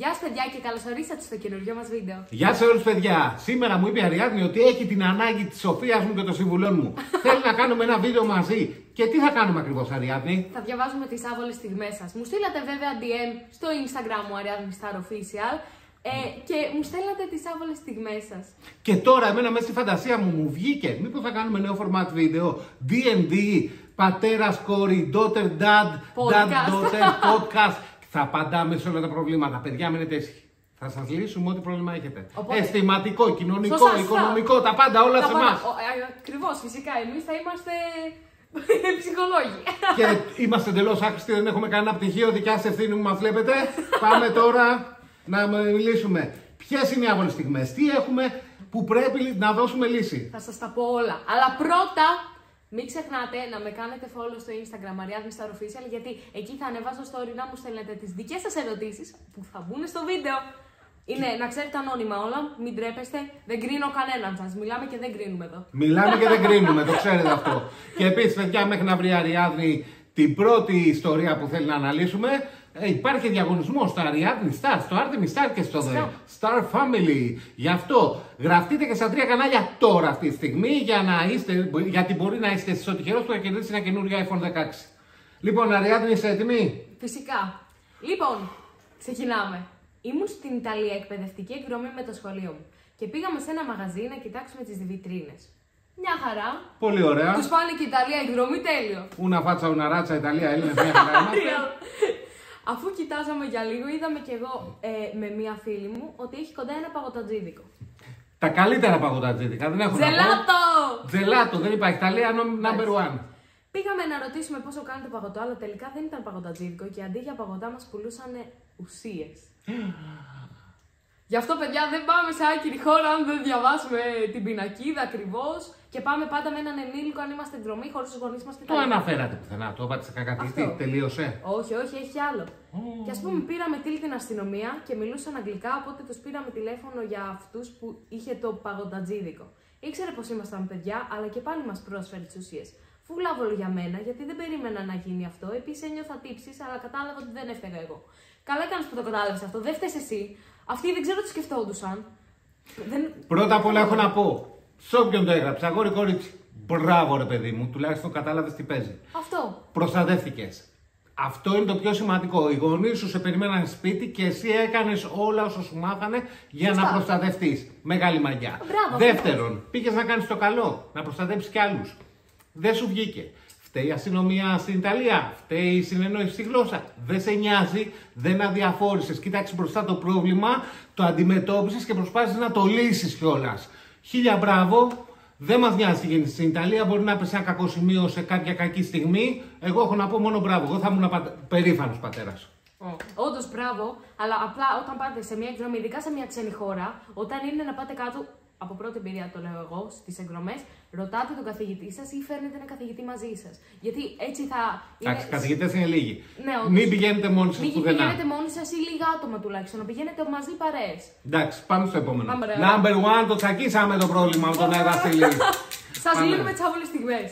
Γεια σας παιδιά και καλώς ορίσατε στο καινούργιο μας βίντεο. Γεια σε όλους παιδιά. Σήμερα μου είπε η Αριάδνη ότι έχει την ανάγκη της σοφίας μου και των συμβουλών μου. Θέλει να κάνουμε ένα βίντεο μαζί. Και τι θα κάνουμε ακριβώς, Αριάδνη? Θα διαβάζουμε τις άβολες στιγμές σας. Μου στείλατε βέβαια DM στο Instagram μου Ariadne Star Official και μου στέλνατε τις άβολες στιγμές σας. Και τώρα εμένα μέσα στη φαντασία μου βγήκε. Μήπως θα κάνουμε νέο format βίντεο, D&D, πατέρας κόρη, daughter dad, dad daughter, podcast. Θα απαντάμε σε όλα τα προβλήματα. Παιδιά, μείνετε ήσυχοι. Θα σας λύσουμε ό,τι πρόβλημα έχετε. Οπότε, αισθηματικό, κοινωνικό, οικονομικό, τα πάντα, όλα σε εμάς. Ακριβώς, φυσικά. Εμείς θα είμαστε ψυχολόγοι. Και είμαστε εντελώς άχρηστοι, δεν έχουμε κανένα πτυχίο. Δικιά σας ευθύνη μου, μας βλέπετε. Πάμε τώρα να μιλήσουμε. Ποιες είναι οι άβολες στιγμές, τι έχουμε που πρέπει να δώσουμε λύση. Θα σας τα πω όλα. Αλλά πρώτα, μην ξεχνάτε να με κάνετε follow στο Instagram Ariadne Star Official, γιατί εκεί θα ανεβάζω story να μου στέλνετε τις δικές σας ερωτήσεις που θα μπουν στο βίντεο. Είναι, να ξέρετε, ανώνυμα όλα, μην τρέπεστε, δεν κρίνω κανέναν σας. Μιλάμε και δεν κρίνουμε εδώ. Μιλάμε και δεν κρίνουμε, το ξέρετε αυτό. Και επίσης, παιδιά, μέχρι να βρει η Αριάδνη την πρώτη ιστορία που θέλει να αναλύσουμε, υπάρχει διαγωνισμός στο Ariadne Star, στο Artemis Star και στο The Star Family. Γι' αυτό γραφτείτε και στα 3 κανάλια τώρα αυτή τη στιγμή γιατί μπορεί να είστε στις τυχερός που θα κερδίσει ένα καινούριο iPhone 16. Λοιπόν, Αριάδνη, είσαι έτοιμη? Φυσικά. Λοιπόν, ξεκινάμε. Ήμουν στην Ιταλία εκπαιδευτική εκδρομή με το σχολείο μου και πήγαμε σε ένα μαγαζί να κοιτάξουμε τις βιτρίνες. Μια χαρά. Πολύ ωραία. Τους πάνε και Ιταλία εκδρομή, τέλειο. Ούνα φάτσα, ούνα ράτσα, Ιταλία, Έλληνες, μια χαρά είμαστε. Αφού κοιτάζαμε για λίγο, είδαμε κι εγώ με μία φίλη μου ότι έχει κοντά ένα παγωτατζίδικο. Τα καλύτερα παγωτατζίδικα, δεν έχουν. Τζελάτο! Τζελάτο, δεν υπάρχει. Ιταλία number one. Πήγαμε να ρωτήσουμε πόσο κάνει το παγωτό, αλλά τελικά δεν ήταν παγωτατζίδικο και αντί για παγωτά μας πουλούσαν ουσίες. Γι' αυτό, παιδιά, δεν πάμε σε άκυρη χώρα αν δεν διαβάσουμε την πινακίδα ακριβώς και πάμε πάντα με έναν ενήλικο αν είμαστε εκδρομή χωρίς τους γονείς μας και τα Το αναφέρατε πουθενά, το είπατε σε κακαθλητή, τελείωσε. Όχι, όχι, έχει κι άλλο. Και ας πούμε πήραμε την αστυνομία και μιλούσαν αγγλικά, οπότε τους πήραμε τηλέφωνο για αυτούς που είχε το παγωτατζίδικο. Ήξερε πως ήμασταν παιδιά, αλλά και πάλι μας πρόσφερε τις ουσίες. Φουλάβολο για μένα, γιατί δεν περίμενα να γίνει αυτό. Επίσης ένιωθα τύψεις, αλλά κατάλαβα ότι δεν έφταιγα εγώ. Καλά έκανες που το κατάλαβες αυτό, δεν φταίς εσύ. Αυτοί δεν ξέρω τι σκεφτόντουσαν. Πρώτα απ' όλα έχω να πω, σε όποιον το έγραψε, αγόρι κορίτσι. Μπράβο, ρε παιδί μου, τουλάχιστον κατάλαβες τι παίζει. Αυτό. Προστατεύτηκες. Αυτό είναι το πιο σημαντικό. Οι γονείς σου σε περιμέναν σπίτι και εσύ έκανες όλα όσα σου μάθανε για να προστατευτείς. Μεγάλη μαγιά. Μπράβο, Δεύτερον, πήγες να κάνεις το καλό, να προστατέψεις κι άλλους. Δεν σου βγήκε. Φταίει η αστυνομία στην Ιταλία, φταίει η συνεννόηση στη γλώσσα. Δεν σε νοιάζει, δεν αδιαφόρησες. Κοίταξε μπροστά το πρόβλημα, το αντιμετώπισες και προσπάθησες να το λύσεις κιόλας. Χίλια μπράβο. Δεν μας νοιάζει τι γίνεται στην Ιταλία. Μπορεί να πέσει ένα κακό σημείο σε κάποια κακή στιγμή. Εγώ έχω να πω μόνο μπράβο. Εγώ θα ήμουν περήφανος πατέρας. Όντως μπράβο, αλλά απλά όταν πάτε σε μια εκδρομή, ειδικά σε μια ξένη χώρα, όταν είναι να πάτε κάτω. Από πρώτη εμπειρία το λέω εγώ στις εκδρομές, ρωτάτε τον καθηγητή σας ή φέρνετε ένα καθηγητή μαζί σας. Γιατί έτσι θα. Εντάξει, καθηγητές είναι λίγοι. Ναι, όντως. Μην πηγαίνετε μόνοι σας πουθενά. Μην πηγαίνετε μόνοι σας ή λίγα άτομα τουλάχιστον. Να πηγαίνετε μαζί παρέες. Εντάξει, πάμε στο επόμενο. Number 1, το τσακίσαμε το πρόβλημα με τον Αεραστηλή. Σας λύνουμε τις άβολες στιγμές.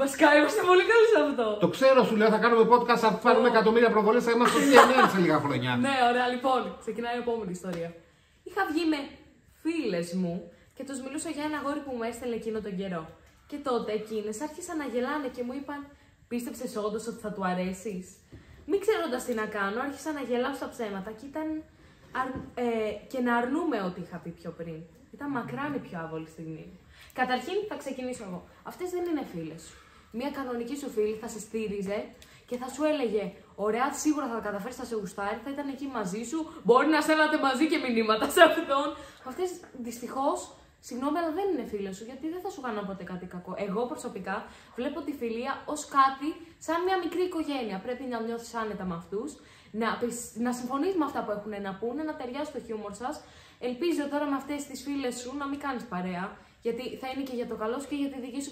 Βασικά είμαστε πολύ καλοί σε αυτό. Το ξέρω, σου λέω, θα κάνουμε podcast, θα πάρουμε εκατομμύρια προβολές, θα είμαστε στο CNN σε λίγα χρόνια. Ναι, ωραία, λοιπόν, ξεκινάει η επόμενη ιστορία. Είχα βγει με φίλες μου και τους μιλούσα για ένα αγόρι που μου έστελνε εκείνο τον καιρό. Και τότε εκείνες άρχισαν να γελάνε και μου είπαν: πίστεψες όντως ότι θα του αρέσεις? Μην ξέροντας τι να κάνω, άρχισα να γελάω στα ψέματα και και να αρνούμε ό,τι είχα πει πιο πριν. Ήταν μακράν η πιο άβολη στιγμή. Καταρχήν θα ξεκινήσω εγώ. Αυτές δεν είναι φίλες σου. Μια κανονική σου φίλη θα σε στήριζε και θα σου έλεγε: ωραία, σίγουρα θα τα καταφέρεις, θα σε γουστάρει, θα ήταν εκεί μαζί σου. Μπορεί να στέλνατε μαζί και μηνύματα σε αυτόν. Αυτές δυστυχώς, συγγνώμη, αλλά δεν είναι φίλες σου, γιατί δεν θα σου κάνουν ποτέ κάτι κακό. Εγώ προσωπικά βλέπω τη φιλία ως κάτι σαν μια μικρή οικογένεια. Πρέπει να νιώθεις άνετα με αυτούς, να συμφωνείς με αυτά που έχουν να πούνε, να ταιριάζει το χιούμορ σας. Ελπίζω τώρα με αυτές τις φίλες σου να μην κάνεις παρέα. Γιατί θα είναι και για το καλό σου και για τη δική σου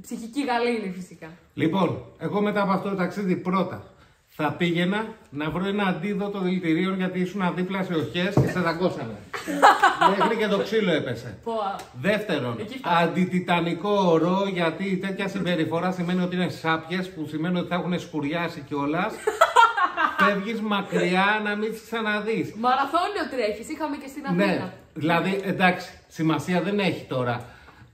ψυχική γαλήνη, φυσικά. Λοιπόν, εγώ μετά από αυτό το ταξίδι πρώτα θα πήγαινα να βρω ένα αντίδοτο δηλητηρίων γιατί ήσουν δίπλα σε οχές και σε δαγκώσανε. Μέχρι και το ξύλο έπεσε. Δεύτερον, αντιτιτανικό ορό γιατί τέτοια συμπεριφορά σημαίνει ότι είναι σάπιες που σημαίνει ότι θα έχουν σκουριάσει κιόλας. φεύγεις μακριά να μην τις ξαναδείς. Μαραθώνιο τρέχεις, είχαμε και στην Αθήνα. Ναι, δηλαδή εντάξει, σημασία δεν έχει τώρα.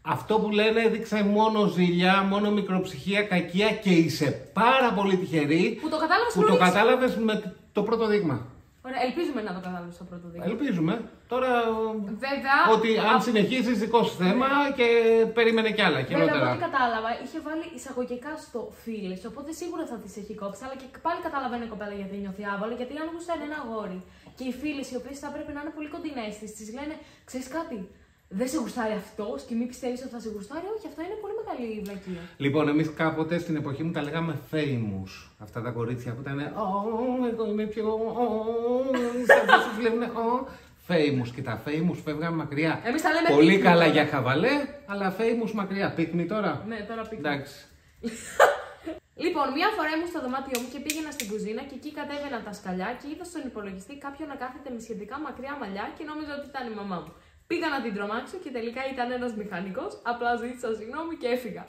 Αυτό που λένε έδειξε μόνο ζηλιά, μόνο μικροψυχία, κακία και είσαι πάρα πολύ τυχερή που το κατάλαβες με το πρώτο δείγμα. Ωραία, ελπίζουμε να το κατάλαβες στο πρώτο δείγμα. Ελπίζουμε. Τώρα βέβαια, ότι αν συνεχίσεις δικό σου θέμα και περίμενε κι άλλα χειρότερα. Βέβαια, από ό,τι κατάλαβα, είχε βάλει εισαγωγικά στο φίλες, οπότε σίγουρα θα τις έχει κόψει. Αλλά και πάλι καταλαβαίνει η κοπέλα γιατί νιώθει άβολα, γιατί αν γουστάρει ένα αγόρι και οι φίλες οι οποίες θα πρέπει να είναι πολύ κοντινές της λένε: Ξέρεις κάτι, δεν σε γουστάρει αυτός και μην πιστεύεις ότι θα σε γουστάρει. Όχι, αυτό είναι πολύ μεγάλη βλακεία. Λοιπόν, εμείς κάποτε στην εποχή μου τα λέγαμε famous. Αυτά τα κορίτσια που ήταν. Εγώ είμαι πιο. Αυτές τους λένε. Famous. Και τα famous φεύγαμε μακριά. Εμείς τα λέμε πολύ pick καλά me, για χαβαλέ, αλλά famous μακριά. Pick me τώρα. Ναι, τώρα pick me. Εντάξει. Λοιπόν, μια φορά ήμουν στο δωμάτιό μου και πήγαινα στην κουζίνα και εκεί κατέβαιναν τα σκαλιά και είδα στον υπολογιστή κάποιον να κάθεται με σχετικά μακριά μαλλιά και νόμιζα ότι ήταν η μαμά μου. Πήγα να την τρομάξω και τελικά ήταν ένας μηχανικός, απλά ζήτησα συγγνώμη και έφυγα.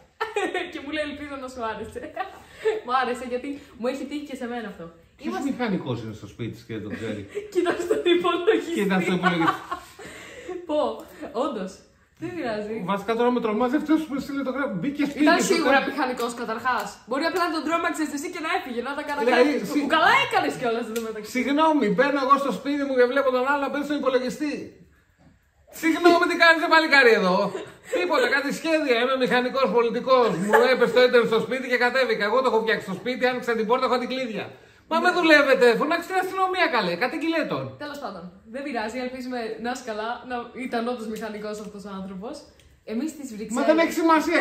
Και μου λέει: Ελπίζω να σου άρεσε. Μου άρεσε γιατί μου έχει τύχει και σε μένα αυτό. Ποιος μηχανικός είναι στο σπίτι της και δεν το ξέρει. Κοίτα στον υπολογιστή. Κοίτα στον υπολογιστή. Πω, όντως. Δεν πειράζει. Βασικά τώρα με τρομάζει αυτός που στείλε το γράφημα. Μπήκε σπίτι. Ήταν σίγουρα μηχανικός καταρχάς. Μπορεί απλά να τον τρόμαξες εσύ και να έφυγε, να τα κατακράτησε. Που καλά έκανες κιόλας εδώ μεταξύ. Συγγνώμη, μπαίνω εγώ στο σπίτι μου και βλέπω τον άλλο να παίζει στον υπολογιστή. Συγγνώμη, τι κάνεις παλικάρι εδώ. Τίποτα, κάτι σχέδια. Είμαι μηχανικός, πολιτικός. Μου έπεσε το ίντερνετ στο σπίτι και κατέβηκα. Εγώ το έχω φτιάξει στο σπίτι, άνοιξα την πόρτα, έχω την κλείδια. Μα με δουλεύετε, φωνάξτε την αστυνομία καλέ, κατήγγειλέ τον. Τέλος πάντων, δεν πειράζει, ελπίζουμε να είσαι καλά, να ήταν όντως μηχανικός αυτός ο άνθρωπος. Εμείς στις Βρυξέλλες. Μα δεν έχει σημασία.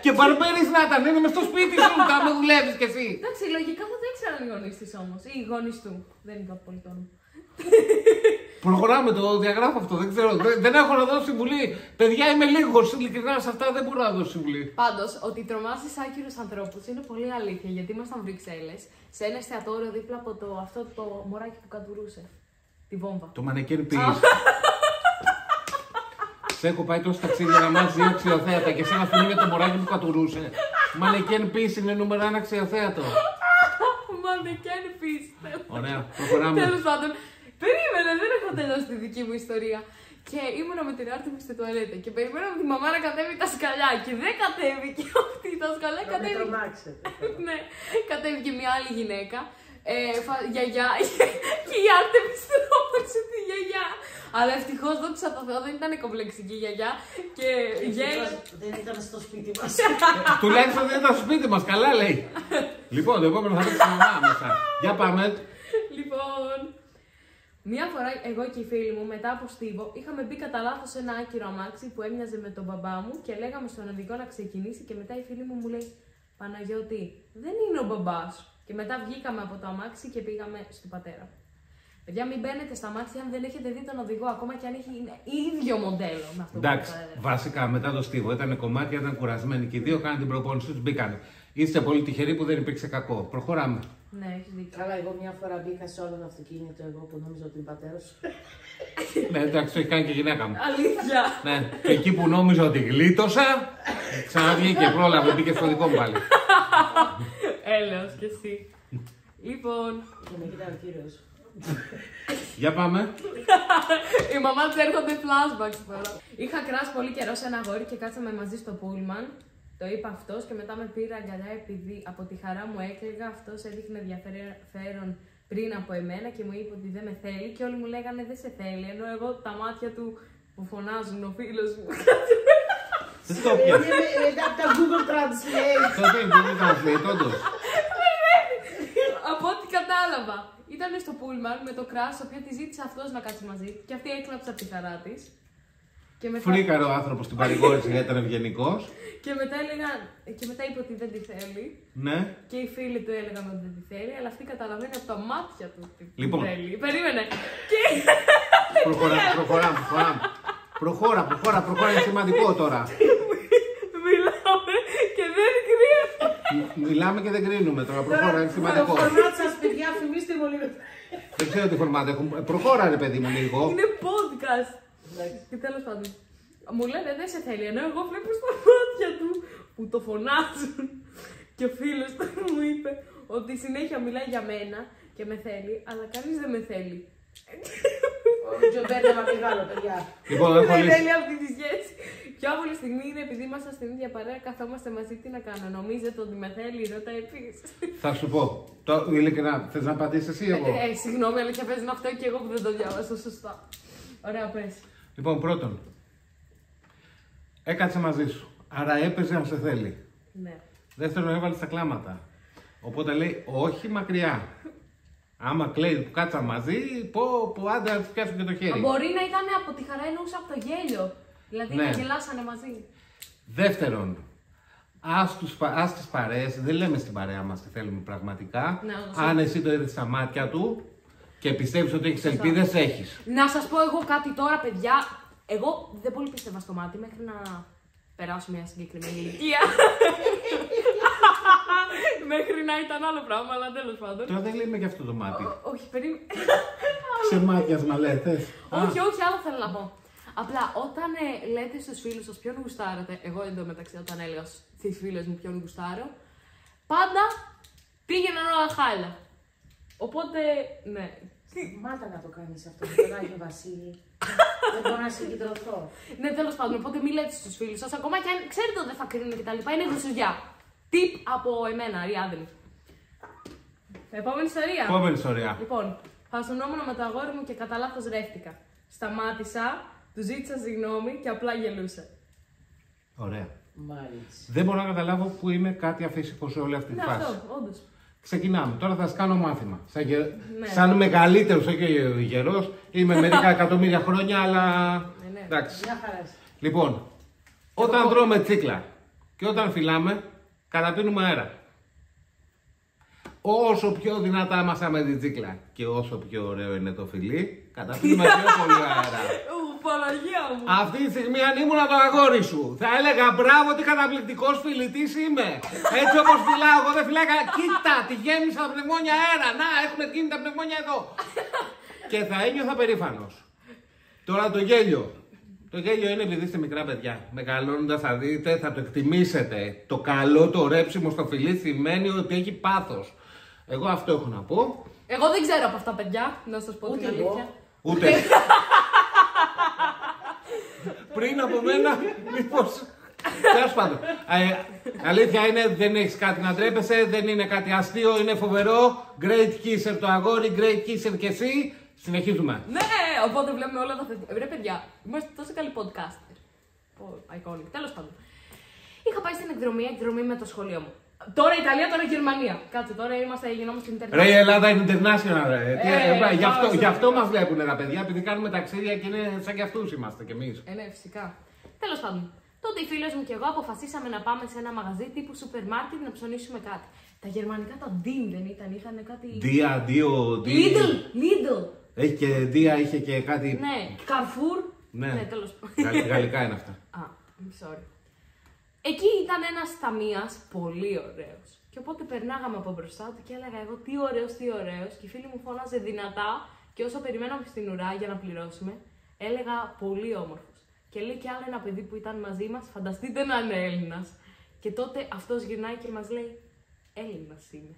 Και μπαρμπέρις να ήταν, είναι μες στο σπίτι σου, θα με δουλεύεις κι εσύ. Εντάξει, λογικά θα το ήξεραν οι γονείς της όμως. Ή οι γονείς του. Δεν είπα πολύ το όνομα. Προχωράμε, το διαγράφω αυτό, δεν ξέρω. Δεν έχω να δώσω συμβουλή. Παιδιά, είμαι λίγος, ειλικρινά σε αυτά δεν μπορώ να δώσω συμβουλή. Πάντως, ότι τρομάζεις άκυρους ανθρώπους είναι πολύ αλήθεια. Γιατί ήμασταν Βρυξέλλες, σε ένα εστιατόριο δίπλα από αυτό το μωράκι που κατουρούσε. Τη βόμβα. Το μανεκέν πεις. Σε έχω πάει τόσο ταξίδια να μάθεις δύο αξιοθέατα και εσένα που είναι το μωράκι που κατουρούσε. Μανεκέν πεις είναι νούμερο 1 αξιοθέατο. Μανεκέν πεις. Ωραία, προχωράμε. Τέλος πάντων, περίμενε, δεν έχω τελειώσει τη δική μου ιστορία. Και ήμουνα με την Άρτη μου στη τουαλέτα και περιμέναμε τη μαμά να κατέβει τα σκαλιά. Και δεν κατέβηκε αυτή τα σκαλιά. Ναι, κατέβηκε μια άλλη γυναίκα. Γιαγιά. Και η Άρτη επιστρέφωσε τη γιαγιά. Αλλά ευτυχώς δόξα τω Θεώ δεν ήταν κομπλεξική η γιαγιά. Και δεν ήταν στο σπίτι μας. Τουλάχιστον δεν ήταν στο σπίτι μας, καλά λέει. Λοιπόν, το επόμενο θα δείξει τη μαμά μέσα. Για πάμε. Λοιπόν. Μία φορά εγώ και οι φίλοι μου μετά από στίβο είχαμε μπει κατά λάθος σε ένα άκυρο αμάξι που έμοιαζε με τον μπαμπά μου και λέγαμε στον οδηγό να ξεκινήσει και μετά η φίλη μου μου λέει Παναγιώτη, δεν είναι ο μπαμπάς. Και μετά βγήκαμε από το αμάξι και πήγαμε στον πατέρα. Παιδιά, μην μπαίνετε στα αμάξια αν δεν έχετε δει τον οδηγό, ακόμα και αν έχει ίδιο μοντέλο με αυτό. Εντάξει, βασικά μετά το στίβο ήταν κομμάτια, ήταν κουρασμένοι και οι δύο κάναν την προπόνηση του, μπήκαν. Είστε πολύ τυχεροί που δεν υπήρξε κακό. Προχωράμε. Ναι, έχεις δίκιο. Καλά, εγώ μια φορά μπήκα σε όλο το αυτοκίνητο, εγώ που νόμιζα ότι είναι πατέρα σου. Ναι, εντάξει, το έχει κάνει και η γυναίκα μου. Αλήθεια. Ναι, και εκεί που νόμιζα ότι γλίτωσα, ξαναβγήκε, πρόλαβε, μπήκε στο δικό μου πάλι. Έλεος κι εσύ. Λοιπόν. Και με κοίταγε ο κύριος. Για πάμε. Η μαμά της έρχονται flashbacks τώρα. Είχα κράσει πολύ καιρό σε ένα αγόρι και κάτσαμε μαζί στο πούλμαν. Το είπα αυτός και μετά με πήρε αγκαλιά επειδή από τη χαρά μου έκλαιγα. Αυτός έδειχνε ενδιαφέρον πριν από εμένα και μου είπε ότι δεν με θέλει και όλοι μου λέγανε δεν σε θέλει. Ενώ εγώ τα μάτια του που φωνάζουν ο φίλος μου. Δεν το πιάσε. Είναι από τα Google Translate. Τότε είναι Google Translate, όντως. Από ό,τι κατάλαβα. Ήταν στο πούλμαν με το κράσο, το οποίο τη ζήτησε αυτός να κάτσει μαζί και αυτή έκλαψε από τη χαρά της. Φρίκαρε ο άνθρωπος στην παρηγόρηση γιατί ήταν ευγενικός. Και μετά είπε ότι δεν τη θέλει. Ναι. Και οι φίλοι του έλεγαν ότι δεν τη θέλει, αλλά αυτή καταλαβαίνει από τα μάτια του ότι Λοιπόν. τη θέλει. Περίμενε. Και... Προχώρα, είναι σημαντικό τώρα. Μιλάμε και δεν κρίνουμε. Μιλάμε και δεν κρίνουμε τώρα, προχώρα, είναι σημαντικό. Το φορμάτ σας, παιδιά, θυμίστε μου λίγο. Δεν ξέρω τι φορμάτ έχουν. Προχώρα, ρε παιδί μου, λίγο. Είναι podcast. Και τέλος πάντων. Μου λένε δεν σε θέλει, ενώ εγώ βλέπω στα μάτια του που το φωνάζουν. Και ο φίλος του μου είπε ότι συνέχεια μιλάει για μένα και με θέλει, αλλά κανείς δεν με θέλει. Ο μπέρδεμα μεγάλο, παιδιά. Λοιπόν, έχω Δεν λύσει. θέλει αυτή τη σχέση. Πιο άβολη στιγμή είναι επειδή ήμασταν στην ίδια παρέα, καθόμαστε μαζί. Τι να κάνω, νομίζετε ότι με θέλει, ρώτα επίσης. Θα σου πω. Ειλικρινά, θες να απαντήσεις εσύ ή εγώ? Συγγνώμη, αλήθεια παίζει να φταίω και εγώ που δεν το διάβασα σωστά. Ωραία, πες. Λοιπόν, πρώτον, έκατσε μαζί σου. Άρα έπαιζε να σε θέλει. Ναι. Δεύτερον, έβαλε τα κλάματα. Οπότε λέει, όχι μακριά. Άμα κλαίει που κάτσα μαζί, πω άντε να του πιάσουν και το χέρι. Μπορεί να ήταν από τη χαρά, εννοούσα από το γέλιο. Δηλαδή Ναι. να γελάσανε μαζί. Δεύτερον, ας τις παρέες, δεν λέμε στην παρέα μας τι θέλουμε πραγματικά. Ναι, όντως. Αν εσύ το είδες στα μάτια του και πιστεύεις ότι έχεις ελπίδες, έχεις. Να σας πω εγώ κάτι τώρα, παιδιά. Εγώ δεν πολύ πίστευα στο μάτι μέχρι να περάσω μια συγκεκριμένη ηλικία. Μέχρι να ήταν άλλο πράγμα, αλλά τέλος πάντων. Τώρα δεν λέμε για αυτό το μάτι. Όχι, περίμενε. Ξεμάτιασμα λέτε. Όχι, όχι, άλλο θέλω να πω. Απλά όταν λέτε στους φίλους σας ποιον γουστάρετε, εγώ εντωμεταξύ όταν έλεγα στις φίλες μου ποιον γουστάρω, πάντα πήγαιναν όλα χάλια. Οπότε, ναι. Μάτα να το κάνεις αυτό με τον Άγιο Βασίλη. Δεν μπορώ να συγκεντρωθώ. Ναι, τέλος πάντων, οπότε μην λέτε στους φίλους σας, ακόμα και αν ξέρετε ότι δεν θα κρίνουν και τα λοιπά, είναι γλωσσουζιά. Τιπ από εμένα, Ριάδρη. Επόμενη ιστορία. Επόμενη ιστορία. Λοιπόν, φασωνόμουν με το αγόρι μου και κατά λάθος ρεύτηκα. Σταμάτησα, του ζήτησα συγγνώμη και απλά γελούσα. Ωραία. Μάλιστα. Δεν μπορώ να καταλάβω που είναι κάτι αφύσικο σε όλη αυτή τη Ναι, φάση. αυτό, όντως. Ξεκινάμε. Τώρα θα σας κάνω μάθημα. Ναι. Σαν μεγαλύτερος, όχι γερός, είμαι μερικά εκατομμύρια χρόνια, αλλά. Ναι. Εντάξει. Μια χαρά. Λοιπόν, όταν τρώμε τσίκλα και όταν φυλάμε, καταπίνουμε αέρα. Όσο πιο δυνατά μασάμε την τσίκλα και όσο πιο ωραίο είναι το φιλί, καταπίνουμε πιο πολύ αέρα. Παναγία μου. Αυτή τη στιγμή, αν ήμουν το αγόρι σου, θα έλεγα μπράβο, τι καταπληκτικός φιλητής είμαι. Έτσι όπως φυλάω, εγώ δεν φυλάω. Κοίτα, τη γέμισα τα πνευμόνια αέρα. Να, έχουν γίνει τα πνευμόνια εδώ. Και θα ένιωθα περήφανος. Τώρα το γέλιο. Το γέλιο είναι επειδή είστε μικρά παιδιά. Μεγαλώνοντας θα δείτε, θα το εκτιμήσετε. Το καλό, το ρέψιμο στο φιλί σημαίνει ότι έχει πάθος. Εγώ αυτό έχω να πω. Εγώ δεν ξέρω από αυτά, παιδιά, να σας πω την Ούτε αλήθεια. εγώ. Ούτε. Πριν από μένα, μήπως. Τέλος πάντων. Αλήθεια είναι, δεν έχεις κάτι να ντρέπεσαι, δεν είναι κάτι αστείο, είναι φοβερό. Great kisser το αγόρι, great kisser και εσύ. Συνεχίζουμε. Ναι, οπότε βλέπουμε όλα τα θετικά. Ρε παιδιά, είμαστε τόσο καλοί podcaster. Iconic. Τέλος πάντων. Είχα πάει στην εκδρομή με το σχολείο μου. Τώρα Ιταλία, τώρα Γερμανία. Κάτσε, τώρα γινόμαστε international. Ρε, η Ελλάδα είναι international, ρε. Γι' αυτό καλά. μας βλέπουν τα παιδιά, επειδή κάνουμε ταξίδια και είναι σαν κι αυτούς είμαστε κι εμείς. Ναι, φυσικά. Τέλος πάντων. Τότε οι φίλες μου και εγώ αποφασίσαμε να πάμε σε ένα μαγαζί τύπου σούπερ μάρκετ να ψωνίσουμε κάτι. Τα γερμανικά τα DIN δεν ήταν, είχαν κάτι. Lidl. Έχει και Δία, είχε και κάτι. Ναι, Carrefour. Ναι, τέλος πάντων. Γαλλικά είναι αυτά. Α, sorry. Εκεί ήταν ένας ταμείας πολύ ωραίος. Και οπότε περνάγαμε από μπροστά του και έλεγα εγώ τι ωραίος, τι ωραίος. Και η φίλη μου φώναζε δυνατά και όσο περιμέναμε στην ουρά για να πληρώσουμε, έλεγα πολύ όμορφος. Και λέει κι άλλο ένα παιδί που ήταν μαζί μας, φανταστείτε να είναι Έλληνας. Και τότε αυτός γυρνάει και μας λέει Έλληνας είμαι.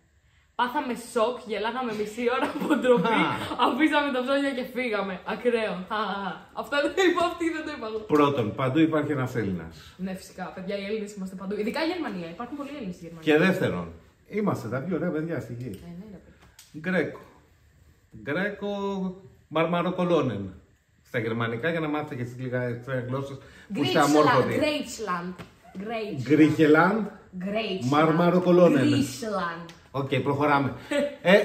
Πάθαμε σοκ, γελάγαμε μισή ώρα από ντροπή, αφήσαμε τα ψώνια και φύγαμε. Ακραίο. Αυτό δεν το είπα, αυτή δεν το είπα εγώ. Πρώτον, παντού υπάρχει ένας Έλληνας. Ναι, φυσικά, παιδιά, οι Έλληνες είμαστε παντού. Ειδικά η Γερμανία. Υπάρχουν πολλοί Έλληνες στη Γερμανία. Και δεύτερον, είμαστε τα πιο ωραία παιδιά στη γη. Ναι, ρε παιδιά. Γκρέκο. Γκρέκο Μαρμαροκολόνεν. Στα γερμανικά για να μάθετε και στις λίγα γλώσσες που είστε αμόρφωτοι. Γκρέιτσλαντ. Γκριχελάντ. Μαρμαροκολόνεν. Γκρίσλαντ. Οκ, προχωράμε.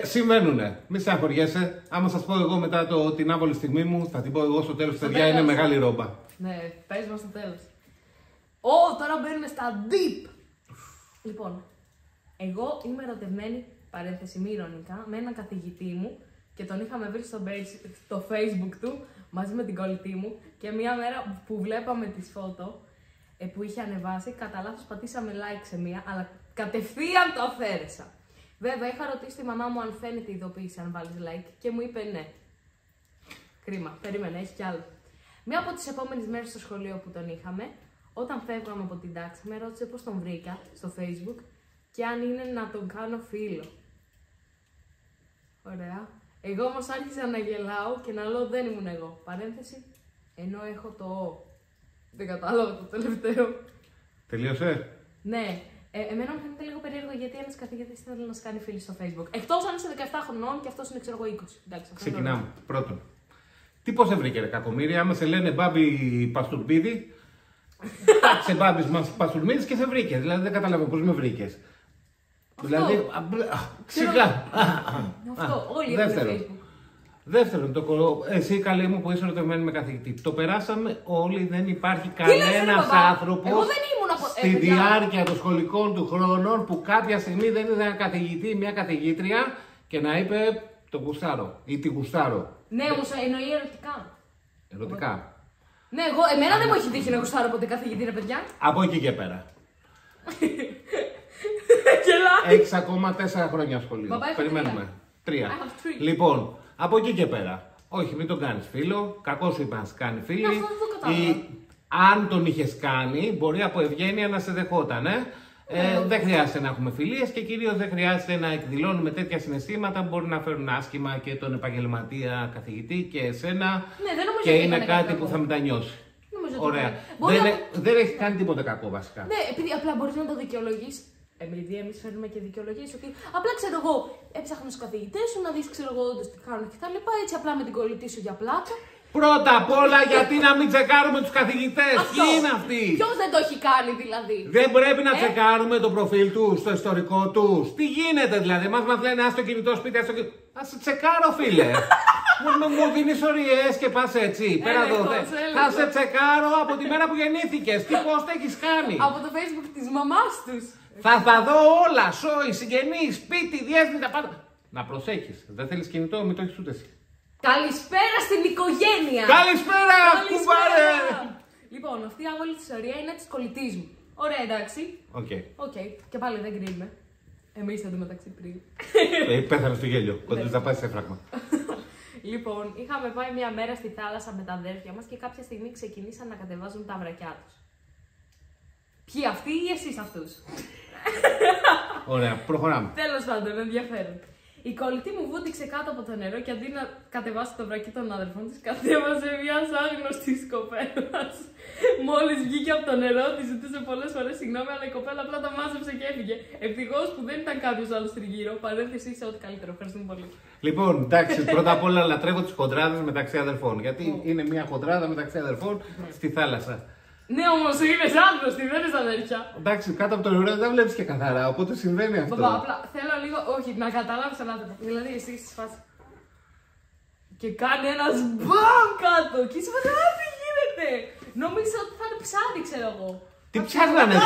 Συμβαίνουνε. Μη σε αγχωριέσαι. Άμα σας πω εγώ μετά την άβολη στιγμή μου, θα την πω εγώ στο τέλος. Παιδιά, είναι μεγάλη ρόμπα. Ναι, πες μας στο τέλος. Τώρα μπαίνουμε στα deep. Λοιπόν, εγώ είμαι ερωτευμένη, παρένθεση μη ειρωνικά, με έναν καθηγητή μου και τον είχαμε βρει στο Facebook του μαζί με την κολλητή μου και μια μέρα που βλέπαμε τις φώτο που είχε ανεβάσει, κατά λάθος πατήσαμε like σε μία, αλλά κατευθείαν το αφαίρεσα. Βέβαια, είχα ρωτήσει τη μαμά μου αν φαίνεται η ειδοποίηση αν βάλεις like και μου είπε ναι. Κρίμα, περίμενε, έχει κι άλλο. Μία από τις επόμενες μέρες στο σχολείο που τον είχαμε, όταν φεύγαμε από την τάξη, με ρώτησε πώς τον βρήκα στο Facebook και αν είναι να τον κάνω φίλο. Ωραία. Εγώ όμως άρχισα να γελάω και να λέω δεν ήμουν εγώ. Παρένθεση, ενώ έχω το «ο». Δεν κατάλαβα το τελευταίο. Τελείωσε. Ναι. Εμένα μου φαίνεται λίγο περίεργο γιατί ένας καθηγητής θέλει να σε κάνει φίλοι στο Facebook. Εκτός αν είσαι 17 χρονών και αυτός είναι, ξέρω εγώ, 20. Εντάξει, Ξεκινάμε. Πρώτον. Τι πώς σε βρήκε, ρε κακομοίρη, άμα σε λένε Μπάμπη Παστουρμπίδη. Τάξε Μπάμπη Παστουρμπίδη και σε βρήκε. Δηλαδή δεν καταλαβαίνω πώς με βρήκε. Δηλαδή. Σιγά. Αυτό, όλοι έχουν Facebook. Δεύτερον, εσύ καλή μου που είσαι ερωτευμένη με καθηγητή. Το περάσαμε όλοι, δεν υπάρχει κανένας άνθρωπος στη διάρκεια των σχολικών του χρόνων που κάποια στιγμή δεν είδε ένα καθηγητή, μια καθηγήτρια και να είπε το γουστάρω ή τη γουστάρω. Ναι, όμως εννοεί ερωτικά. Ερωτικά. Ναι, εμένα δεν μου έχει τύχει να γουστάρω ποτέ καθηγητή, ρε παιδιά. Από εκεί και πέρα. Γελάει. Έχεις ακόμα 4 χρόνια σχολείο. Περιμένουμε. 3. Λοιπόν, από εκεί και πέρα. Όχι, μην τον κάνεις φίλο. Κακό σου είπα να σε κάνει φίλο. Αν τον είχες κάνει, μπορεί από ευγένεια να σε δεχότανε. Δεν χρειάζεται να έχουμε φιλίες και κυρίως δεν χρειάζεται να εκδηλώνουμε τέτοια συναισθήματα που μπορεί να φέρουν άσχημα και τον επαγγελματία καθηγητή και εσένα. Και είναι κάτι που θα μετανιώσει. Ωραία. Δεν έχει κάνει τίποτα κακό βασικά. Ναι, επειδή απλά μπορεί να το δικαιολογήσει. Επειδή εμείς φέρνουμε και δικαιολογίες ότι απλά ξέρω εγώ, έψαχνα στους καθηγητές σου να δεις ξέρω εγώ όντως τι κάνουν και τα λοιπά. Έτσι απλά με την κολλητή σου για πλάκα. Πρώτα απ' όλα, γιατί να μην τσεκάρουμε τους καθηγητές, ποιοι είναι αυτοί. Ποιος δεν το έχει κάνει δηλαδή. Δεν πρέπει να τσεκάρουμε το προφίλ τους, το ιστορικό τους. Τι γίνεται δηλαδή, μας λένε ας το κινητό σπίτι, ας το κινητό. Ας σε τσεκάρω φίλε. Μου δίνεις οριές και πας έτσι, πέρα εδώ. Θα σε τσεκάρω από τη μέρα που γεννήθηκες, τι πώς το έχεις κάνει. Από το Facebook της μαμάς τους. Θα τα δω όλα, σόι, συγγενείς, σπίτι, διεύθυνση, τα πάντα. Να προσέχεις, δεν θέλεις κινητό, μην το έχεις ούτε εσύ. Καλησπέρα στην οικογένεια! Καλησπέρα, κουμπάρε! Λοιπόν, αυτή η άβολη ιστορία είναι της κολλητής μου. Ωραία, εντάξει. Οκ. Και πάλι δεν κρίνουμε. Εμείς εντωμεταξύ πριν. Πέθανε στο γέλιο. Κοντζής να πάει σε φράγμα. Λοιπόν, είχαμε πάει μια μέρα στη θάλασσα με τα αδέρφια μας και κάποια στιγμή ξεκινήσαν να κατεβάζουν τα βρακιά τους. Ποιοι αυτοί ή εσείς αυτούς? Ωραία, προχωράμε. Τέλος πάντων, ενδιαφέρον. Η κολλητή μου βούτυξε κάτω από το νερό και αντί να κατεβάσει το βρακί των αδερφών της, κατέβασε μια άγνωστη κοπέλα. Μόλις βγήκε από το νερό, τη ζητούσε πολλές φορές συγγνώμη, αλλά η κοπέλα απλά τα μάζεψε και έφυγε. Ευτυχώς που δεν ήταν κάποιος άλλος τριγύρω. Παρένθεση σε ό,τι καλύτερο. Ευχαριστούμε πολύ. Λοιπόν, εντάξει, πρώτα απ' όλα λατρεύω τις χοντράδες μεταξύ αδερφών. Γιατί είναι μια χοντράδα μεταξύ αδερφών στη θάλασσα. Ναι, όμως είναι άγνωστη, δεν είναι αδέρφια. Εντάξει, κάτω από το νερό δεν βλέπει και καθαρά, οπότε συμβαίνει αυτό. Απλά θέλω λίγο, όχι, να καταλάβεις έναν άνθρωπο. Δηλαδή, εσύ στη φάση. Και κάνει ένα μπαμ κάτω. Και είσαι φάση, τι γίνεται. Νόμιζα ότι θα είναι ψάρι, ξέρω εγώ. Τι ψάχνανε,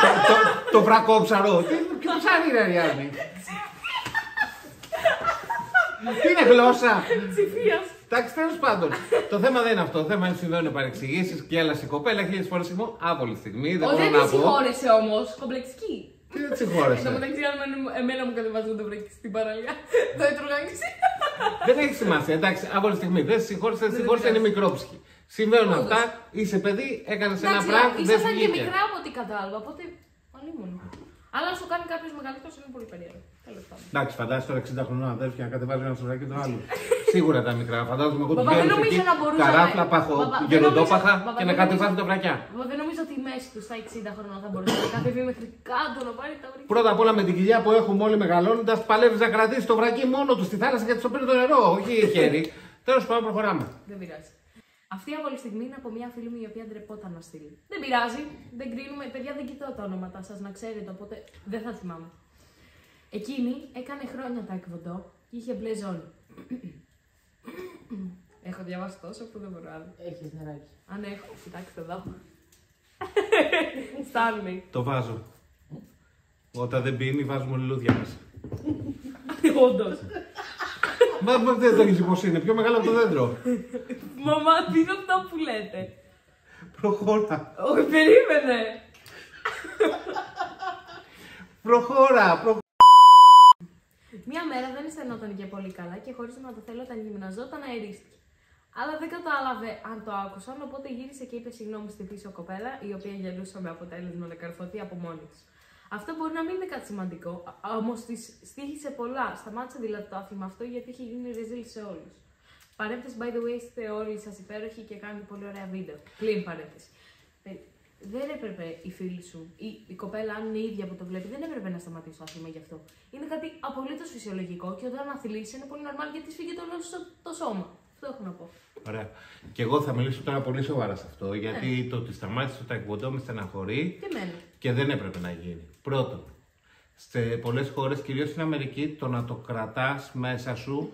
το βρακόψαρο. Ποιο ψάρι είναι, Ariadne. Τι είναι γλώσσα. Ψηφίας. Εντάξει, τέλος πάντων. Το θέμα δεν είναι αυτό. Το θέμα είναι συμβαίνουν παρεξηγήσεις και έλασε η κοπέλα χίλιες φορές συγγνώμη. Άβολη στιγμή. Δεν μπορώ να πω. Δεν τη συγχώρεσε όμως. Κομπλεξική. Τι δεν τη συγχώρεσε. Εν τω μεταξύ, αν εμένα μου κατεβάζουν το βρακί στην παραλία, το έτρωγα και εσύ. Δεν έχει σημασία. Εντάξει, άβολη στιγμή. Δεν συγχώρεσε, δεν συγχώρεσε, είναι μικρόψυχη. Συμβαίνουν αυτά. Είσαι παιδί, έκανε ένα πράγμα. Δεν ήσασταν βγήκε. και μικρά από ό,τι κατάλαβα. Οπότε. Αλλήμον. Αλλά αν σου κάνει κάποιο μεγαλύτερο είναι πολύ περίεργο. Τέλος πάντων. Εντάξει, φαντάζεσαι τώρα 60 χρονών αδέρφια να κατεβάζει ένα σωράκι το άλλο. Σίγουρα τα μικρά. Φαντάζομαι εγώ του γέρους εκεί, καράφλα, γεροντόπαχα και να κατεβάζει τα βρακιά. Δεν νομίζω ότι η μέση του στα 60 χρονών θα μπορούσε να κατεβεί μέχρι κάτω να πάρει τα βρακιά. Πρώτα απ' όλα με την κοιλιά που έχουμε όλοι μεγαλώνοντας, παλεύει να κρατήσει το βρακί μόνο του στη θάλασσα γιατί στο παίρνει το νερό, όχι χέρι. Τέλος πάντων, προχωράμε. Δεν πειράζει. Αυτή η άβολη στιγμή είναι από μια φίλη μου η οποία ντρεπόταν να στείλει. Δεν πειράζει, δεν κρίνουμε. Παιδιά, δεν κοιτάω τα ονόματα σας, να ξέρετε, οπότε δεν θα θυμάμαι. Εκείνη έκανε χρόνια τα εκβοντό και είχε μπλε ζώνη. Έχω διαβάσει τόσο που δεν μπορώ άλλο. Έχεις νεράκι. Αν έχω, κοιτάξτε εδώ. Στάνει. Το βάζω. Όταν δεν πίνει, βάζουμε λουλούδια μέσα. Όντως. Μα δεν το έχεις πως είναι, πιο μεγάλο από το δέντρο. Μαμά, τι είναι αυτά που λέτε. Προχώρα. Όχι, περίμενε. Προχώρα. Μια μέρα δεν αισθανόταν και πολύ καλά και χωρίς να το θέλω όταν γυμναζόταν αερίστηκε. Αλλά δεν κατάλαβε αν το άκουσαν, οπότε γύρισε και είπε συγγνώμη στη πίσω κοπέλα, η οποία γελούσε με αποτέλεσμα να καρφωθεί από μόνη της. Αυτό μπορεί να μην είναι κάτι σημαντικό, όμως της στοίχησε πολλά. Σταμάτησε δηλαδή το άθλημα αυτό γιατί είχε γίνει ρεζίλ σε όλους. Παρένθεση, by the way, είστε όλοι σας υπέροχοι και κάνετε πολύ ωραία βίντεο. Κλείνει παρένθεση. Δεν έπρεπε η φίλη σου ή η κοπέλα, αν είναι η ίδια που το βλέπει, δεν έπρεπε να σταματήσει το άθλημα γι' αυτό. Είναι κάτι απολύτως φυσιολογικό και όταν αθλείσαι είναι πολύ normal γιατί σφίγγει το σώμα. Αυτό έχω να πω. Ωραία. Και εγώ θα μιλήσω τώρα πολύ σοβαρά σε αυτό, γιατί το ότι σταμάτησε το ταεκβοντό με στεναχωρεί και δεν έπρεπε να γίνει. Πρώτον, σε πολλές χώρες, κυρίως στην Αμερική, το να το κρατάς μέσα σου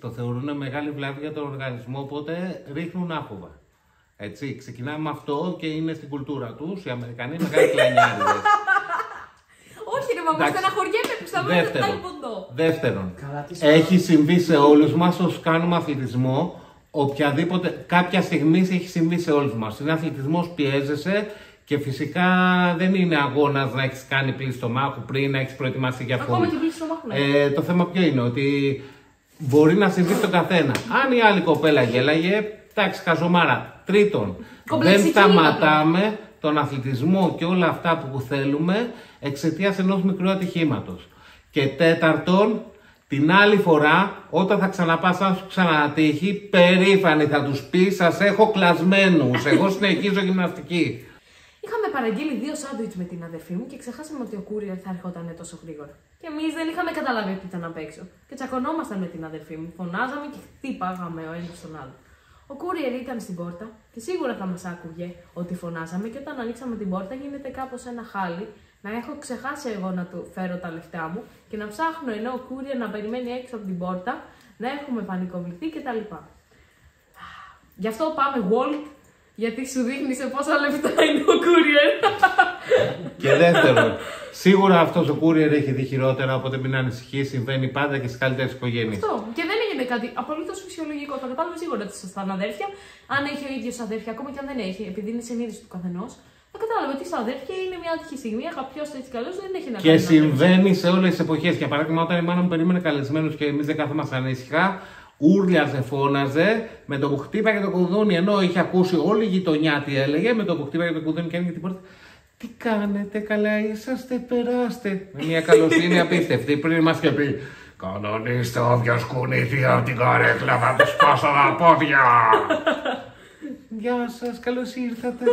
το θεωρούν μεγάλη βλάβη για τον οργανισμό, οπότε ρίχνουν άφοβα. Έτσι, ξεκινάμε με αυτό και είναι στην κουλτούρα τους. Οι Αμερικανοί μεγάλοι κλανιάριδες. Όχι, ρε μαμά, στεναχωριέμαι που σταμάτησε το ταεκβοντό. Δεύτερον, έχει συμβεί σε όλους μας όσους κάνουμε αθλητισμό. Κάποια στιγμή έχει συμβεί σε όλους μας. Είναι αθλητισμός, πιέζεσαι και φυσικά δεν είναι αγώνας να έχεις κάνει πλήση στομάχου πριν, να έχεις προετοιμαστεί για αυτό. Ακόμα και πλήση στομάχου. Το θέμα ποιο είναι, ότι μπορεί να συμβεί στον καθένα. Αν η άλλη κοπέλα γέλαγε, εντάξει, χαζομάρα. Τρίτον, δεν σταματάμε τον αθλητισμό και όλα αυτά που θέλουμε εξαιτίας ενός μικρού ατυχήματος. Και τέταρτον, την άλλη φορά, όταν θα ξαναπάς, αν σου ξανατύχει, περήφανη θα τους πεις, σας έχω κλασμένους, εγώ συνεχίζω γυμναστική. Είχαμε παραγγείλει 2 σάντουιτς με την αδερφή μου και ξεχάσαμε ότι ο courier θα έρχονταν τόσο γρήγορα. Και εμείς δεν είχαμε καταλάβει ότι ήταν απ' έξω. Και τσακωνόμασταν με την αδερφή μου, φωνάζαμε και χτύπαγαμε ο ένας τον άλλο. Ο courier ήταν στην πόρτα και σίγουρα θα μας άκουγε ότι φωνάζαμε και όταν ανοίξαμε την πόρτα γίνεται κάπως ένα χάλι να έχω ξεχάσει εγώ να του φέρω τα λεφτά μου και να ψάχνω ενώ ο courier να περιμένει έξω από την πόρτα, να έχουμε πανικοβληθεί κτλ. Γι' αυτό πάμε Walt, γιατί σου δείχνει σε πόσα λεφτά είναι ο courier. Και δεύτερον, σίγουρα αυτός ο courier έχει δει χειρότερα, οπότε μην ανησυχείς, συμβαίνει πάντα και στις καλύτερες οικογένειες. Αυτό. Και δεν έγινε κάτι απολύτως φυσιολογικό. Θα κατάλαβε σίγουρα ότι ήσασταν αδέρφια. Αν έχει ο ίδιος αδέρφια, ακόμα και αν δεν έχει, επειδή είναι συνείδηση του καθενός, θα κατάλαβε ότι στα αδέρφια είναι μια άτυχη στιγμή. Αγαπιός έτσι καλώς δεν έχει να κάνει. Και συμβαίνει σε όλες τις εποχές. Για παράδειγμα, όταν η μάνα μου περίμενε καλεσμένους και εμείς δεν κάθομασταν ήσυχα, ούρλιαζε, φώναζε, με το που χτύπαγε το κουδούνι, ενώ είχε ακούσει όλη η γειτονιά τι έλεγε, με το που χτύπαγε το κουδούνι και ένοιγε την πόρτα. Τι κάνετε, καλά είσαστε, περάστε. Με μια καλοσύνη απίστευτη. Πριν μας και πει: κανονίστε όποιος κουνηθεί από την καρέκλα, θα του σπάσω τα πόδια. Γεια σας, καλώς ήρθατε.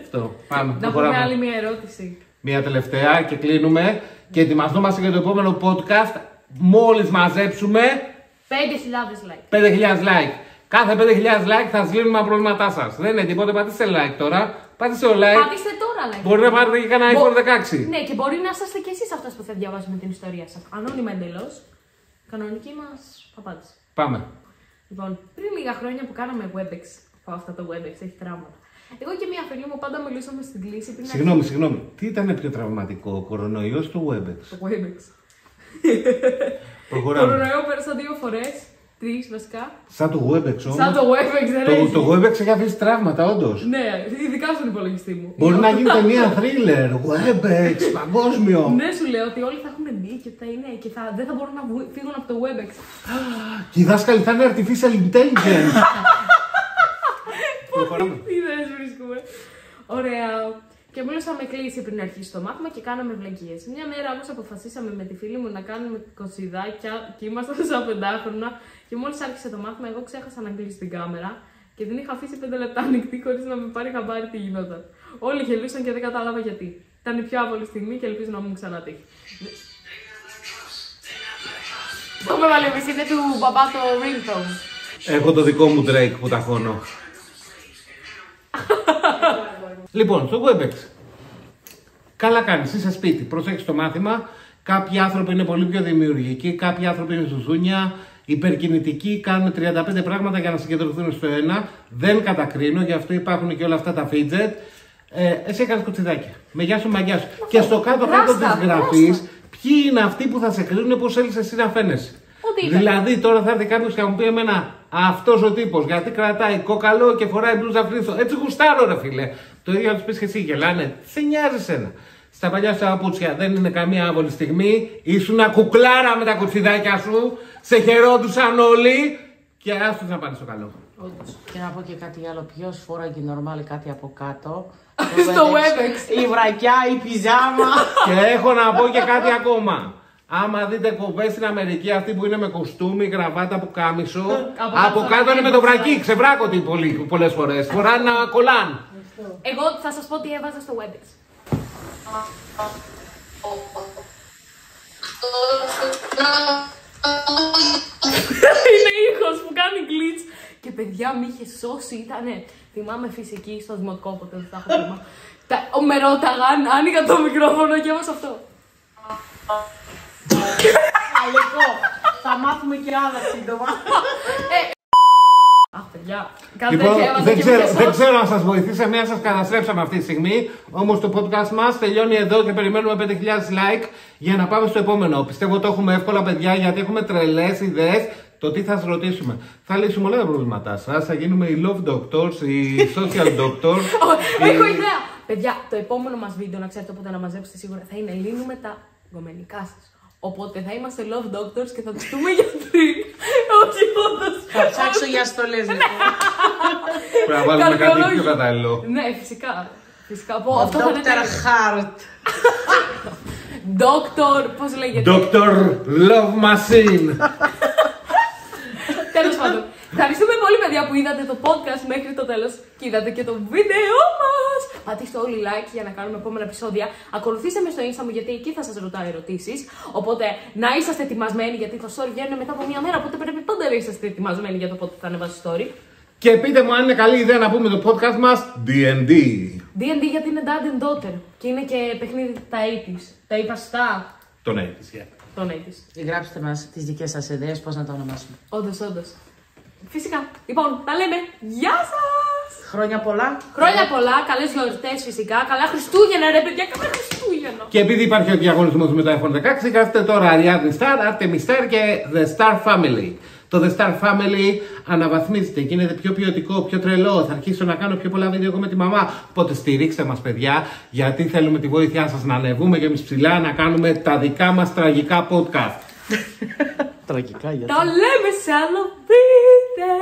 Αυτό, πάμε. Να πούμε άλλη μια ερώτηση. Μια τελευταία και κλείνουμε. Και ετοιμαζόμαστε για το επόμενο podcast. Μόλις μαζέψουμε 5.000 like. 5.000 like. Κάθε 5.000 like θα λύνουμε τα προβλήματά σας. Δεν είναι τίποτα, πατήστε like τώρα. Πατήστε το like. Πατήστε τώρα like. Μπορεί να πάρετε και κανένα iPhone 16. Ναι, και μπορεί να είστε κι εσείς αυτός που θα διαβάσουμε την ιστορία σας. Ανώνυμα εντελώς. Κανονική μας απάντηση. Πάμε. Λοιπόν, πριν λίγα χρόνια που κάναμε WebEx, αυτό το WebEx έχει τραύματα. Εγώ και μια φίλη μου πάντα μιλούσαμε στην κλίση. Συγγνώμη. Τι ήταν πιο τραυματικό, ο κορονοϊός ή το WebEx? Το WebEx. Προχωράμε. Κορονοϊό πέρασα 2 φορές. 3 βασικά. Σαν το WebEx όμως. Σαν το WebEx δεν έχει. Το WebEx έχει αφήσει τραύματα, όντως. Ναι, ειδικά στον υπολογιστή μου. Μπορεί να γίνει ταινία thriller. WebEx, παγκόσμιο. Ναι, σου λέω ότι όλοι θα έχουν μπει και δεν θα μπορούν να φύγουν από το WebEx. Και οι δάσκαλοι θα είναι artificial intelligence. Τι ιδέες βρίσκουμε. Ωραία. Και μιλούσαμε κλείσει πριν αρχίσει το μάθημα και κάναμε βλακίες. Μια μέρα όμως αποφασίσαμε με τη φίλη μου να κάνουμε κοτσιδάκια και ήμασταν σαν 5χρονα. Και μόλις άρχισε το μάθημα, εγώ ξέχασα να κλείσω την κάμερα και την είχα αφήσει 5 λεπτά ανοιχτή χωρίς να με πάρει χαμπάρι τι γινόταν. Όλοι γελούσαν και δεν κατάλαβα γιατί. Ήταν η πιο άβολη στιγμή και ελπίζω να μου ξανατύχει. Το με βάλε είναι του μπαμπά το ringtone. Έχω το δικό μου Drake που ταχώνω. Λοιπόν, στο WebEx. Καλά κάνεις, είσαι σπίτι, προσέχεις το μάθημα. Κάποιοι άνθρωποι είναι πολύ πιο δημιουργικοί, κάποιοι άνθρωποι είναι ζουζούνια, υπερκινητικοί, κάνουν 35 πράγματα για να συγκεντρωθούν στο ένα. Δεν κατακρίνω, γι' αυτό υπάρχουν και όλα αυτά τα fidget. Εσύ έκανες κοτσιδάκια. Με γεια σου, μαγιά σου. Και στο κάτω-κάτω της γραφής, ποιοι είναι αυτοί που θα σε κρίνουν πώς θέλεις εσύ να φαίνεσαι. Δηλαδή τώρα θα έρθει κάποιος και θα μου πει εμένα αυτός ο τύπος γιατί κρατάει κόκαλο και φοράει μπλούζα φρύσο. Έτσι γουστάρω, ρε φίλε. Το ίδιο να του πει και εσύ, γελάνε. Σε νοιάζει σένα. Στα παλιά σου παπούτσια δεν είναι καμία άβολη στιγμή. Ήσουνα κουκλάρα με τα κουτσιδάκια σου. Σε χαιρόντουσαν όλοι. Και άστος να πάνε στο καλό. Όντως. Και να πω και κάτι άλλο. Ποιος φόραγε νορμάλ κάτι από κάτω. Στο Webex. Η βρακιά, η πιζάμα. Και έχω να πω και κάτι ακόμα. Άμα δείτε εκπομπές στην Αμερική, αυτή που είναι με κοστούμι, γραβάτα, πουκάμισο, από κάτω είναι με το βρακί, ξεβράκωτοι πολλές φορές. Φοράνε να κολλάν. Εγώ θα σας πω τι έβαζα στο Webex. Είναι ήχος που κάνει glitch. Και παιδιά με είχε σώσει, ήτανε. Θυμάμαι φυσική στο δημοτικό, οπότε δεν θα έχω θέμα. Με ρώταγαν, άνοιγα το μικρόφωνο και έβασα αυτό. Αλικό. Θα μάθουμε και άλλα σύντομα. Αχ, παιδιά. Λοιπόν, δεν ξέρω αν σας βοηθήσει, εμένα σας καταστρέψαμε αυτή τη στιγμή. Όμως το podcast μας τελειώνει εδώ και περιμένουμε 5.000 like για να πάμε στο επόμενο. Πιστεύω το έχουμε εύκολα, παιδιά, γιατί έχουμε τρελές ιδέες. Το τι θα σας ρωτήσουμε. Θα λύσουμε όλα τα προβλήματά σας. Θα γίνουμε οι love doctors, οι social doctors. Έχω ιδέα! Παιδιά, το επόμενο μας βίντεο, να ξέρετε όποτε να μαζέψετε σίγουρα, θα είναι λύνουμε τα γκομενικά σας. Οπότε θα είμαστε love doctors και θα τους πούμε γιατροί. Όχι, όντως. Θα ψάξω για στολές. Πρέπει να βάλουμε κάτι πιο κατάλληλο. Ναι, φυσικά. Φυσικά. Dr. Heart. Doctor, πώς λέγεται. Dr. Love Machine. Τέλος πάντων. Ευχαριστούμε πολύ, παιδιά, που είδατε το podcast μέχρι το τέλος και είδατε και το βίντεο μας. Πατήστε όλοι like για να κάνουμε επόμενα επεισόδια. Ακολουθήστε με στο Insta μου, γιατί εκεί θα σας ρωτάω ερωτήσεις. Οπότε να είσαστε ετοιμασμένοι, γιατί τα story βγαίνουν μετά από μια μέρα. Οπότε πρέπει πάντα να είσαστε ετοιμασμένοι για το πότε θα ανεβάσει story. Και πείτε μου αν είναι καλή ιδέα να πούμε το podcast μας D&D. D&D γιατί είναι Dad and Daughter και είναι και παιχνίδι τα 80's. Τα είπα σωστά. Τον 80's, yeah. Τον 80's. Γράψτε μας τις δικές σας ιδέες, πώς να το ονομάσουμε. Όντως, όντως. Φυσικά. Λοιπόν, τα λέμε. Γεια σας! Χρόνια πολλά. Χρόνια πολλά, καλές γιορτές φυσικά. Καλά Χριστούγεννα, ρε παιδιά, καλά Χριστούγεννα. Και επειδή υπάρχει ο διαγωνισμός με το iPhone 16, γράφτε τώρα Ariadne Star, Artemis Star και The Star Family. Το The Star Family αναβαθμίζεται, γίνεται πιο ποιοτικό, πιο τρελό. Θα αρχίσω να κάνω πιο πολλά βίντεο εγώ με τη μαμά. Οπότε στηρίξτε μας, παιδιά, γιατί θέλουμε τη βοήθειά σας να ανεβούμε και εμείς ψηλά να κάνουμε τα δικά μας τραγικά podcast. Τραγικά, γιατί. Τα λέμε σε άλλο βίντεο.